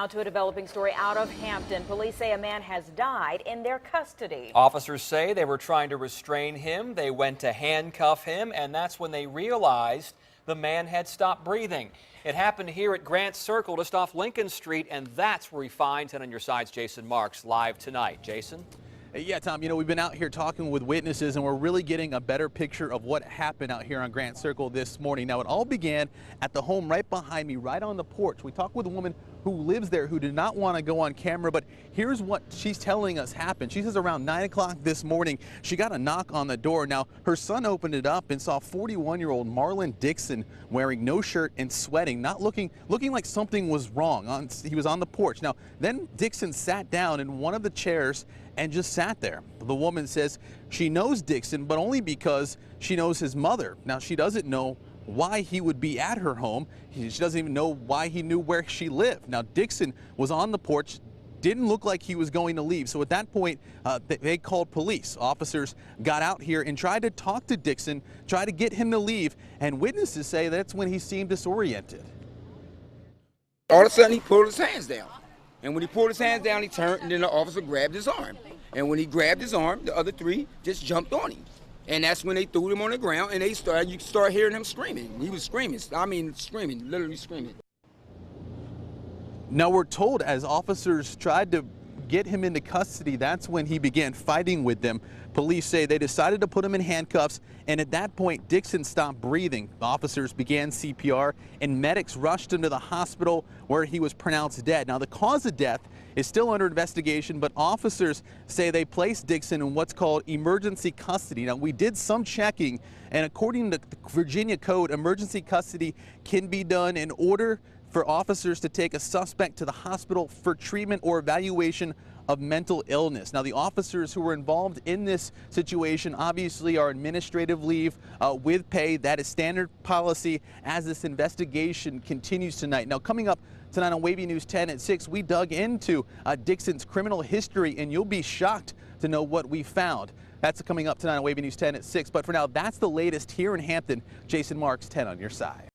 Now to a developing story out of Hampton. Police say a man has died in their custody. Officers say they were trying to restrain him. They went to handcuff him, and that's when they realized the man had stopped breathing. It happened here at Grant Circle, just off Lincoln Street, and that's where we find 10 on your side's Jason Marks live tonight. Jason? Yeah, Tom, we've been out here talking with witnesses, and we're really getting a better picture of what happened out here on Grant Circle this morning. Now, it all began at the home right behind me, right on the porch. We talked with a woman who lives there who did not want to go on camera, but here's what she's telling us happened. She says around 9 o'clock this morning, she got a knock on the door. Now, her son opened it up and saw 41-year-old Marlon Dixon wearing no shirt and sweating, not looking like something was wrong. He was on the porch. Now, then Dixon sat down in one of the chairs and just sat there. The woman says she knows Dixon, but only because she knows his mother. Now, she doesn't know why he would be at her home. She doesn't even know why he knew where she lived. Now, Dixon was on the porch, didn't look like he was going to leave. So at that point, they called police. Officers got out here and tried to talk to Dixon, tried to get him to leave, and witnesses say that's when he seemed disoriented. All of a sudden, he pulled his hands down. And when he pulled his hands down, he turned, and then the officer grabbed his arm. And when he grabbed his arm, the other three just jumped on him. And that's when they threw him on the ground, and you start hearing him screaming. He was screaming, screaming, literally screaming. Now, we're told as officers tried to get him into custody, that's when he began fighting with them. Police say they decided to put him in handcuffs, and at that point, Dixon stopped breathing. Officers began CPR, and medics rushed him to the hospital where he was pronounced dead. Now, the cause of death is still under investigation, but officers say they placed Dixon in what's called emergency custody. Now, we did some checking, and according to the Virginia Code, emergency custody can be done in order for officers to take a suspect to the hospital for treatment or evaluation of mental illness. Now, the officers who were involved in this situation obviously are administrative leave with pay. That is standard policy as this investigation continues tonight. Now, coming up tonight on Wavy News 10 at 6, we dug into Dixon's criminal history, and you'll be shocked to know what we found. That's coming up tonight on Wavy News 10 at 6. But for now, that's the latest here in Hampton. Jason Marks, 10 on your side.